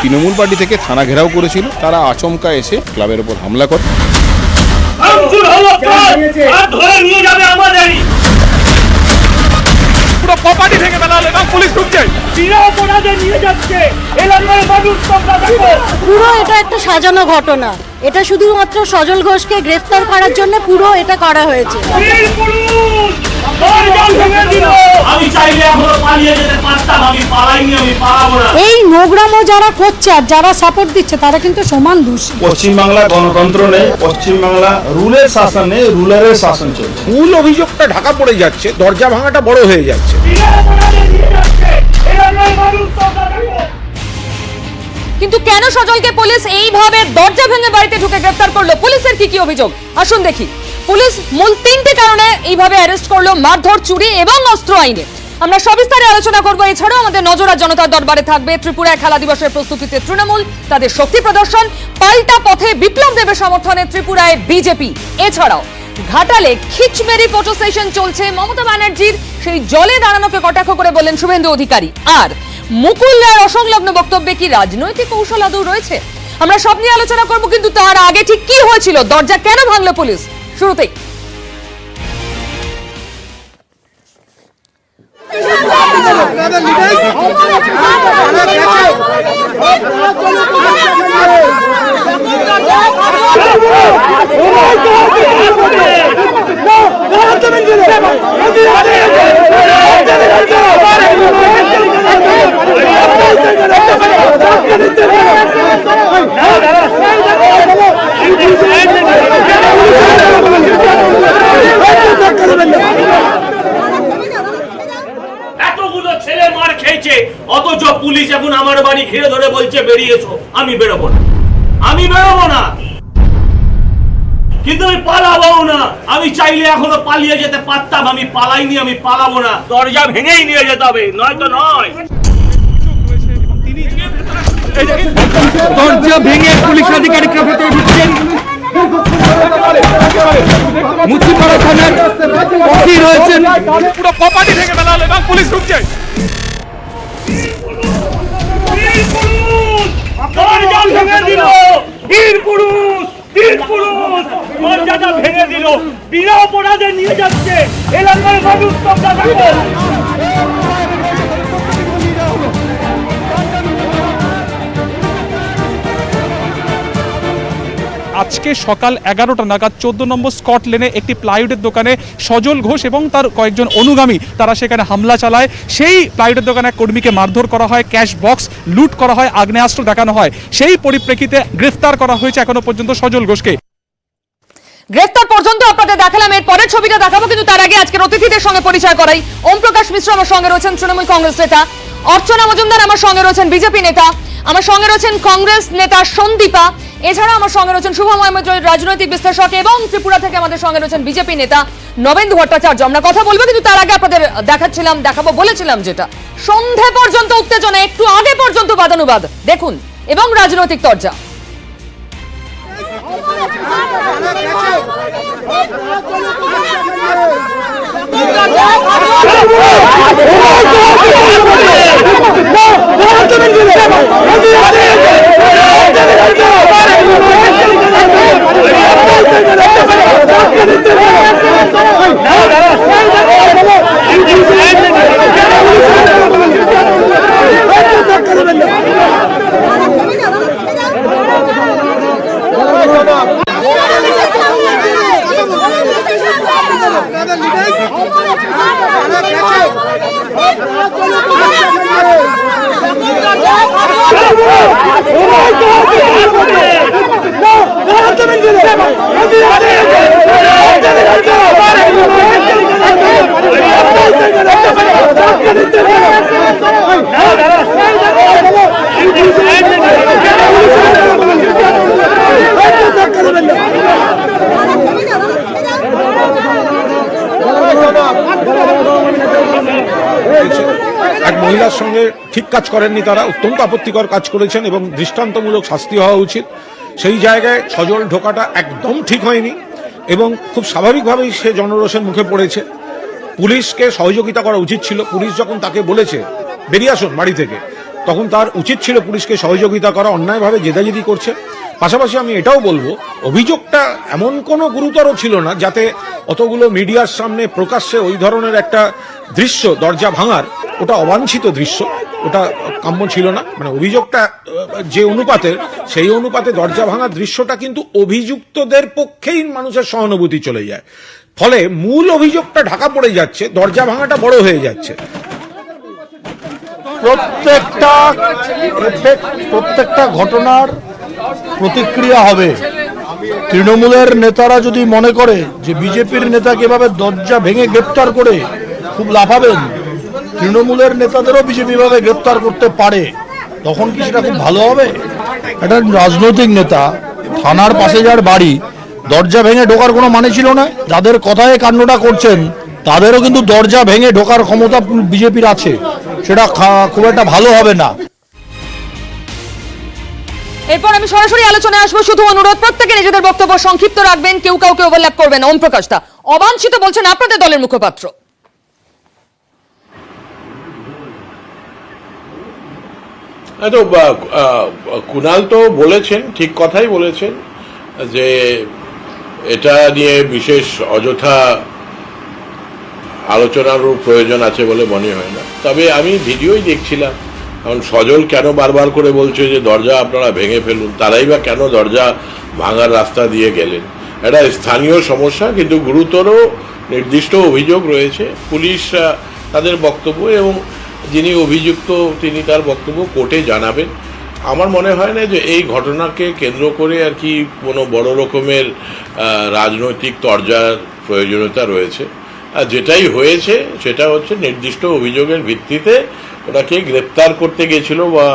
Trinamool party থেকে থানা ঘেরাও করেছিল, তারা আচমকা এসে ক্লাবের উপর হামলা করে। প্রপার্টি থেকে বেলাল এবং পুলিশ ঢুকছে, পুরো এটা একটা সাজানো ঘটনা। এটা শুধুমাত্র সজল ঘোষকে গ্রেফতার করার জন্য পুরো এটা করা হয়েছে। এই নোংরামো যারা করছে আর যারা সাপোর্ট দিচ্ছে তারা কিন্তু সমান দোষী। পশ্চিমবাংলা গণতন্ত্র নেই, পশ্চিমবাংলা রুলের শাসন নেই, রুলারের শাসন চলছে। মূল অভিযোগটা ঢাকা পড়ে যাচ্ছে, দরজা ভাঙাটা বড় হয়ে যাচ্ছে। কিন্তু কেন সজলকে পুলিশ এইভাবে দরজা ভেঙে বাড়িতে ঢুকে গ্রেফতার করলো? পুলিশের কি অভিযোগ আসুন দেখি। পুলিশ মূল তিনটে কারণে এইভাবে অ্যারেস্ট করলো, মারধর, চুরি এবং অস্ত্র আইনে। আমরা সবিস্তারে আলোচনা করবো। এছাড়াও আমাদের নজর জনতার দরবারে থাকবে ত্রিপুরায় খেলা দিবসের প্রস্তুতিতে তৃণমূল, তাদের শক্তি প্রদর্শন, পাল্টা পথে বিপ্লব দেবের সমর্থনে ত্রিপুরায় বিজেপি। এছাড়াও ঘাটালে খিচমেরি ফটো সেশন চলছে মমতা ব্যানার্জির, সেই জলে দাঁড়ানোকে কটাক্ষ করে বললেন শুভেন্দু অধিকারী। আর মুকুল রায়ের অসংলগ্ন বক্তব্যে কি রাজনৈতিক কৌশল আদৌ রয়েছে? আমরা সব নিয়ে আলোচনা করবো, কিন্তু তার আগে ঠিক কি হয়েছিল, দরজা কেন ভাঙলো পুলিশ? শুরুতেই এতগুলো ছেলে মার খেয়েছে, অথচ পুলিশ এখন আমার বাড়ি ঘিরে ধরে বলছে বেরিয়েছো। আমি বেরোবো না, আমি বেরোবো না, কিন্তু আমি পালাবো না। আমি চাইলে এখনো পালিয়ে যেতে পারতাম, আমি পালাইনি, আমি পালাবো না। দরজা ভেঙেই নিয়ে যেতে হবে, নয়তো নয়। দরজা ভেঙে পুলিশ আধিকারিকরা ভেতরে ঢুকছেন। মুচিপাড়া থানার ওসি রয়েছেন, পুরো প্রপার্টি থেকে বেলাল এবং পুলিশ ঢুকছে। দরজা ভেঙে দিল বীর পুরুষ, বীর পুরুষ দরজাটা ভেঙে দিল, বিনা অপরাধে নিয়ে যাচ্ছে এলাকার মানুষ। তোমরা দেখো, আজকে সকাল 11টা নাগাদ 14 নম্বর স্কট লেনে একটি প্লাইউডের দোকানে সজল ঘোষ এবং তার কয়েকজন অনুগামী তারা সেখানে হামলা চালায়। সেই প্লাইউডের দোকানে এক কর্মীকে মারধর করা হয়, ক্যাশ বক্স লুট করা হয়, আগ্নেয়াস্ত্র দেখানো হয়। সেই পরিপ্রেক্ষিতে গ্রেফতার করা হয়েছে এখনো পর্যন্ত সজল ঘোষকে। গ্রেফতার পর্যন্ত আপনাদের দেখালাম, এর পরের ছবিটা দেখাবো, কিন্তু তার আগে আজকের অতিথিদের সঙ্গে পরিচয় করাই। ওম প্রকাশ মিশ্র আমার সঙ্গে রয়েছেন, তৃণমূল কংগ্রেস নেতা। অর্চনা মজুমদার আমার সঙ্গে রয়েছেন, বিজেপি নেতা। আমার সঙ্গে রয়েছেন কংগ্রেস নেতা সন্দীপা। এছাড়া আমার সঙ্গে রয়েছেন শুভময় মৈত্র, রাজনৈতিক বিশ্লেষক, এবং ত্রিপুরা থেকে আমাদের সঙ্গে রয়েছেন বিজেপি নেতা নবেন্দু ভট্টাচার্য। আমরা কথা বলবো, কিন্তু তার আগে আপনাদের দেখাবো বলেছিলাম যেটা, সন্ধে পর্যন্ত উত্তেজনা, একটু আগে পর্যন্ত বাদানুবাদ দেখুন, এবং রাজনৈতিক তরজা। এক মহিলার সঙ্গে ঠিক কাজ করেননি, তারা অত্যন্ত আপত্তিকর কাজ করেছেন এবং দৃষ্টান্তমূলক শাস্তি হওয়া উচিত। সেই জায়গায় সজল ঢোকাটা একদম ঠিক হয়নি এবং খুব স্বাভাবিকভাবেই সে জনরোষের মুখে পড়েছে। পুলিশকে সহযোগিতা করা উচিত ছিল। পুলিশ যখন তাকে বলেছে বেরিয়ে আসুন বাড়ি থেকে, তখন তার উচিত ছিল পুলিশকে সহযোগিতা করা, অন্যায়ভাবে জেদাজেদি করছে। পাশাপাশি আমি এটাও বলবো, অভিযোগটা এমন কোনো গুরুতর ছিল না যাতে অতগুলো মিডিয়ার সামনে প্রকাশ্যে ওই ধরনের একটা দৃশ্য দরজা ভাঙার, ওটা অবাঞ্ছিত দৃশ্য, ওটা কাম্য ছিল না। মানে অভিযোগটা যে অনুপাতের, সেই অনুপাতে দরজা ভাঙার দৃশ্যটা কিন্তু অভিযুক্তদের পক্ষেই মানুষের সহানুভূতি চলে যায়, ফলে মূল অভিযোগটা ঢাকা পড়ে যাচ্ছে, দরজা ভাঙাটা বড় হয়ে যাচ্ছে। প্রত্যেকটা ঘটনার প্রতিক্রিয়া হবে। তৃণমূলের নেতারা যদি মনে করে যে বিজেপির নেতাকে এভাবে দরজা ভেঙে গ্রেপ্তার করে খুব লাফাবেন, তৃণমূলের নেতাদেরও বিজেপি ভাবে গ্রেপ্তার করতে পারে, তখন কি সেটা খুব ভালো হবে? একটা রাজনৈতিক নেতা, থানার পাশে যার বাড়ি, দরজা ভেঙে ঢোকার কোনো মানে ছিল না? যাদের কথায় কাণ্ডটা করছেন তাদেরও কিন্তু দরজা ভেঙে ঢোকার ক্ষমতা বিজেপির আছে, সেটা খুব একটা ভালো হবে না। এরপর আমি সরাসরি আলোচনায় আসবো, শুধু অনুরোধ প্রত্যেকে নিজেদের বক্তব্য সংক্ষিপ্ত রাখবেন, কেউ কাউকে ওভারল্যাপ করবেন। ওম প্রকাশ দা, অবাঞ্ছিত বলছেন আপনাদের দলের মুখপাত্র। তো কুণাল তো বলেছেন, ঠিক কথাই বলেছেন যে এটা নিয়ে বিশেষ অযথা আলোচনারও প্রয়োজন আছে বলে মনে হয় না। তবে আমি ভিডিওই দেখছিলাম, কারণ সজল কেন বারবার করে বলছে যে দরজা আপনারা ভেঙে ফেলুন, তারাই বা কেন দরজা ভাঙার রাস্তা দিয়ে গেলেন? এটা স্থানীয় সমস্যা, কিন্তু গুরুতর নির্দিষ্ট অভিযোগ রয়েছে। পুলিশ তাদের বক্তব্য এবং যিনি অভিযুক্ত তিনি তার বক্তব্য কোর্টে জানাবেন। আমার মনে হয় না যে এই ঘটনাকে কেন্দ্র করে আর কি কোনো বড় রকমের রাজনৈতিক তরজার প্রয়োজনীয়তা রয়েছে। আর যেটাই হয়েছে সেটা হচ্ছে নির্দিষ্ট অভিযোগের ভিত্তিতে ওনাকে গ্রেপ্তার করতে গেছিল বা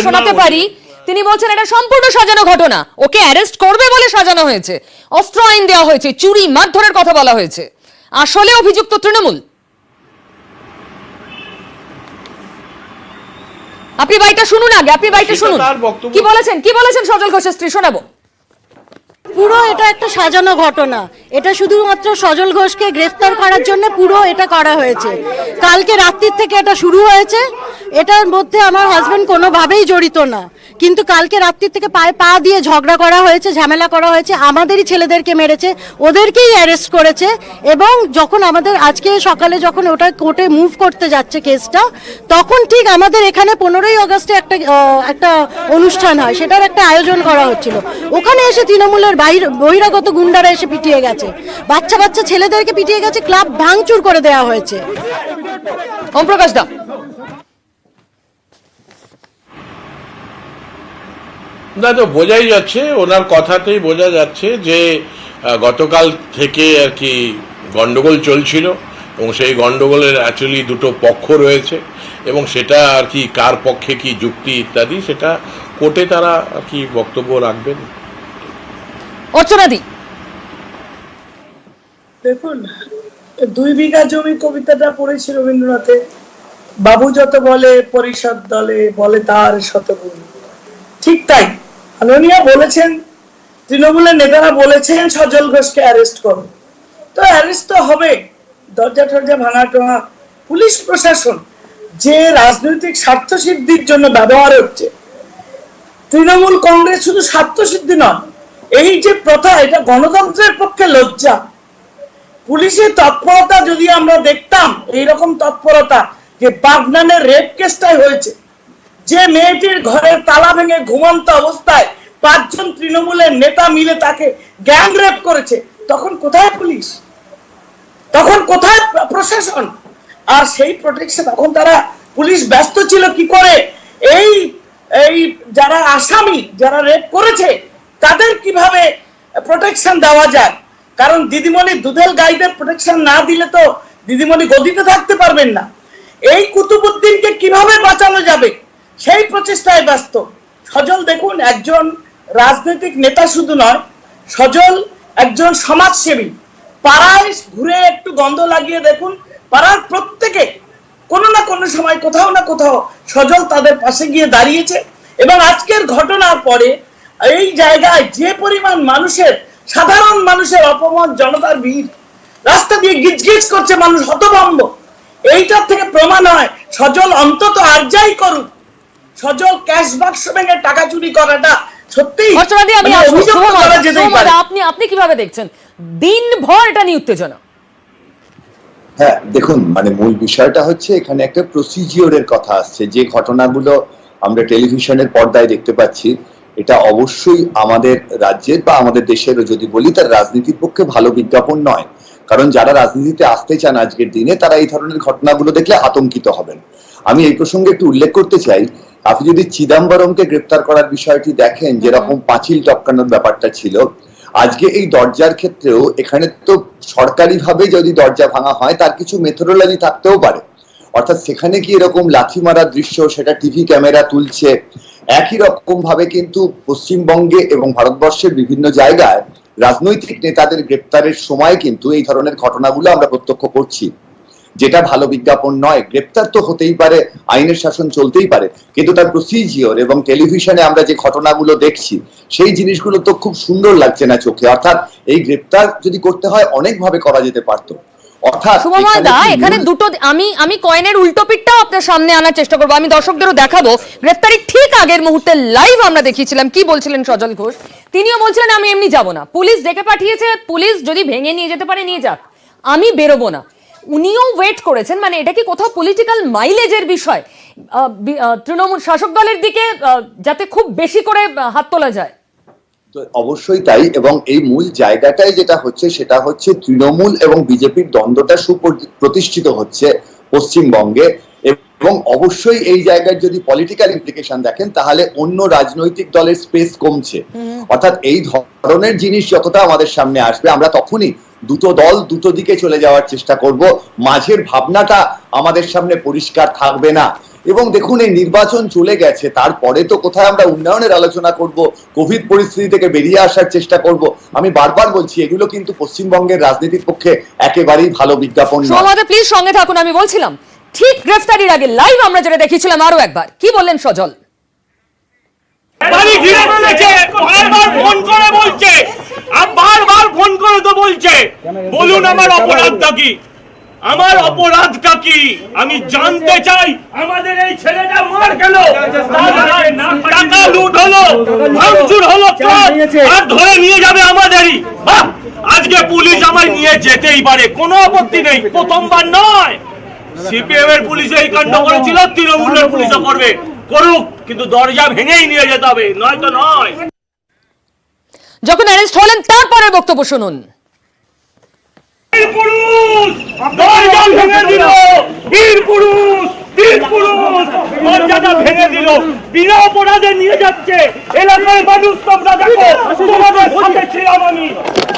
শোনাতে পারি। তিনি বলছেন এটা সম্পূর্ণ সাজানো ঘটনা, ওকে অ্যারেস্ট করবে বলে সাজানো হয়েছে, অস্ত্র আইন দেওয়া হয়েছে, চুরি মারধরের কথা বলা হয়েছে, আসলে অভিযুক্ত তৃণমূল। আপনি বাইটা শুনুন আগে, আপনি বাইটা শুনুন কি বলেছেন সজল ঘোষের স্ত্রী, শোনাবো। পুরো এটা একটা সাজানো ঘটনা, এটা শুধুমাত্র সজল ঘোষকে গ্রেফতার করার জন্য পুরো এটা করা হয়েছে। কালকে রাত্রির থেকে এটা শুরু হয়েছে, এটার মধ্যে আমার হাজবেন্ড কোনোভাবেই জড়িত না, কিন্তু কালকে রাত্রির থেকে পায়ে পা দিয়ে ঝগড়া করা হয়েছে, ঝামেলা করা হয়েছে, আমাদেরই ছেলেদেরকে মেরেছে, ওদেরকেই অ্যারেস্ট করেছে। এবং যখন আমাদের আজকে সকালে যখন ওটা কোর্টে মুভ করতে যাচ্ছে কেসটা, তখন ঠিক আমাদের এখানে 15ই আগস্টে একটা অনুষ্ঠান হয়, সেটার একটা আয়োজন করা হচ্ছিল, ওখানে এসে তৃণমূলের বহিরাগত গুন্ডারা এসে পিটিয়ে গেছে, বাচ্চা বাচ্চা ছেলেদেরকে পিটিয়ে গেছে, ক্লাব ভাঙচুর করে দেওয়া হয়েছে। ওম প্রকাশ দা, না তো বোঝাই যাচ্ছে, ওনার কথাতেই বোঝা যাচ্ছে যে গতকাল থেকে আর কি গন্ডগোল চলছিল এবং সেই গন্ডগোলের অ্যাকচুয়ালি দুটো পক্ষ রয়েছে এবং সেটা আর কি কার পক্ষে কি যুক্তি ইত্যাদি সেটা কোর্টে তারা আর কি বক্তব্য রাখবেন। অর্চনাদি, দেখুন 2 বিঘা জমি কবিতাটা পড়েছি রবীন্দ্রনাথে, বাবু যত বলে পরিষদ দলে বলে তার শতগুণ। ঠিক তাই মাননীয় বলেছেন, তৃণমূলের নেতারা বলেছেন সজল ঘোষকে অ্যারেস্ট করো, তো অ্যারেস্ট তো হবে। দরজা টরজা ভাঙা টোঙা পুলিশ প্রশাসন যে রাজনৈতিক স্বার্থ সিদ্ধির জন্য ব্যবহার হচ্ছে, তৃণমূল কংগ্রেস শুধু স্বার্থ সিদ্ধি নয়, এই যে প্রথা, এটা গণতন্ত্রের পক্ষে লজ্জা। পুলিশের তৎপরতা যদি আমরা দেখতাম, এইরকম তৎপরতা যে বাগনানের রেপ কেসটাই হয়েছে, যে মেয়েটির ঘরের তালা ভেঙে ঘুমন্ত অবস্থায় 5 জন তৃণমূলের নেতা মিলে তাকে গ্যাং রেপ করেছে, তখন কোথায় পুলিশ, তখন কোথায় প্রশাসন? আর সেই প্রোটেকশন তখন তারা পুলিশ ব্যস্ত ছিল কি করে এই যারা আসামি, যারা রেপ করেছে তাদের কিভাবে প্রোটেকশন দেওয়া যায়। কারণ দিদিমণি দুধেল গাইদের প্রোটেকশন না দিলে তো দিদিমণি গদিতে থাকতে পারবেন না। এই কুতুবুদ্দিনকে কিভাবে বাঁচানো যাবে সেই প্রচেষ্টায় ব্যস্ত সজল। দেখুন, একজন রাজনৈতিক নেতা শুধু নয়, সজল একজন সমাজসেবী। পাড়ায় ঘুরে একটু গন্ধ লাগিয়ে দেখুন, পাড়ার প্রত্যেকে কোনো না কোনো সময় কোথাও না কোথাও সজল তাদের পাশে গিয়ে দাঁড়িয়েছে। এবং আজকের ঘটনার পরে এই জায়গায় যে পরিমাণ মানুষের, সাধারণ মানুষের অপমান, জনতার ভিড়, রাস্তা দিয়ে গিজগিজ করছে মানুষ, হতভম্ব। এইটার থেকে প্রমাণ হয় সজল অন্তত আর যাই করুক, সজল ক্যাশ বাক্স ভেঙে টাকা চুরি করাটা সত্যিই হর্ষবর্ধন, আমি মানে আসবো। অভিযোগ করা যেতেই পারে। আপনি কিভাবে দেখছেন দিনভর এটা নিয়ে উত্তেজনা? হ্যাঁ দেখুন, মানে মূল বিষয়টা হচ্ছে এখানে একটা প্রসিজিওরের কথা আসছে। যে ঘটনাগুলো আমরা টেলিভিশনের পর্দায় দেখতে পাচ্ছি, এটা অবশ্যই আমাদের রাজ্যের বা আমাদের দেশেরও যদি বলি তার রাজনীতির পক্ষে ভালো বিজ্ঞাপন নয়। কারণ যারা রাজনীতিতে আসতে চান আজকের দিনে তারা এই ধরনের ঘটনাগুলো দেখলে আতঙ্কিত হবেন। আমি এই প্রসঙ্গে একটু উল্লেখ করতে চাই, আপনি যদি চিদাম্বরমকে গ্রেপ্তার করার বিষয়টি দেখেন, যেরকম পাঁচিল টপকানোর ব্যাপারটা ছিল, আজকে এই দরজার ক্ষেত্রেও এখানে তো সরকারিভাবে যদি দরজা ভাঙা হয় তার কিছু মেথোডোলজি থাকতেও পারে। অর্থাৎ সেখানে কি এরকম লাথি মারার দৃশ্য সেটা টিভি ক্যামেরা তুলছে, একই রকম ভাবে কিন্তু পশ্চিমবঙ্গে এবং ভারতবর্ষের বিভিন্ন জায়গায় রাজনৈতিক নেতাদের গ্রেপ্তারের সময় কিন্তু এই ধরনের ঘটনাগুলো আমরা প্রত্যক্ষ করছি, যেটা ভালো বিজ্ঞাপন নয়। গ্রেপ্তার তো হতেই পারে, আইনের শাসন চলতেই পারে, কিন্তু তার প্রসিজিওর এবং টেলিভিশনে আমরা যে ঘটনাগুলো দেখছি সেই জিনিসগুলো তো খুব সুন্দর লাগছে না চোখে। অর্থাৎ এই গ্রেপ্তার যদি করতে হয় অনেকভাবে করা যেতে পারতো। অর্থাৎ শুভময় দা, এখানে দুটো আমি কয়েনের উল্টো পিঠটাও আপনার সামনে আনার চেষ্টা করবো, আমি দর্শকদেরও দেখাবো। গ্রেফতারির ঠিক আগের মুহূর্তে লাইভ আমরা দেখিয়েছিলাম কি বলছিলেন সজল ঘোষ। তিনিও বলছিলেন আমি এমনি যাব না, পুলিশ ডেকে পাঠিয়েছে, পুলিশ যদি ভেঙে নিয়ে যেতে পারে নিয়ে যাক, আমি বেরোবো না। উনিও ওয়েট করেছেন, মানে এটা কি কোথাও পলিটিক্যাল মাইলেজের বিষয় তৃণমূল শাসক দলের দিকে, যাতে খুব বেশি করে হাত তোলা যায়? তো অবশ্যই তাই, এবং এই মূল জায়গাটাই যেটা হচ্ছে সেটা হচ্ছে তৃণমূল এবং বিজেপির দ্বন্দ্বটা সুপ্রতিষ্ঠিত হচ্ছে পশ্চিমবঙ্গে, এবং অবশ্যই এই জায়গার যদি পলিটিক্যাল ইমপ্লিকেশন দেখেন তাহলে অন্য রাজনৈতিক দলের স্পেস কমছে। অর্থাৎ এই ধরনের জিনিস যতটা আমাদের সামনে আসবে আমরা তখনই দুটো দল দুটো দিকে চলে যাওয়ার চেষ্টা করব, মাঝের ভাবনাটা আমাদের সামনে পরিষ্কার থাকবে না। এবং দেখুন এই নির্বাচন চলে গেছে, তারপরে তো কোথায় আমরা উন্নয়নের আলোচনা করব, কোভিড পরিস্থিতি থেকে বেরিয়ে আসার চেষ্টা করব। আমি বারবার বলছি এগুলো কিন্তু পশ্চিমবঙ্গের রাজনীতির পক্ষে একেবারেই ভালো বিজ্ঞাপন নয়। সৌমাদা প্লিজ সঙ্গে থাকুন, আমি বলছিলাম ঠিক গ্রেফতারির আগে লাইভ আমরা যেটা দেখিয়েছিলাম আরো একবার, কি বললেন সজল? বাড়ি ঘিরে ফেলেছে, বারবার ফোন করে বলছে, বারবার ফোন করে তো বলছে বলুন আমার অপরাধটা কি, আমার অপরাধটা কি আমি জানতে চাই। আমাদের এই ছেলেটা মার গেল, টাকা লুট হলো, ভাঙচুর হলো, আর ধরে নিয়ে যাবে আমাদেরই। আজকে পুলিশ আমায় নিয়ে যেতেই পারে, কোনো আপত্তি নেই, প্রথমবার নয়। সিপিএম এর পুলিশ এই কাণ্ড করেছিল, তৃণমূলের পুলিশও করবে, করুক, কিন্তু দরজা ভেঙেই নিয়ে যেতে হবে, নয়তো নয়। যখন অ্যারেস্ট হলেন তারপরে বক্তব্য শুনুন। পুরুষ দরজা ভেঙে দিল, বীর পুরুষ, বীর পুরুষ দরজাটা ভেঙে দিল, বিনা অপরাধে নিয়ে যাচ্ছে এলাকার মানুষ। তোমরা দেখো, তোমাদের সাথে ছিলাম আমি,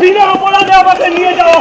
বিনা অপরাধে আমাকে নিয়ে যাওয়া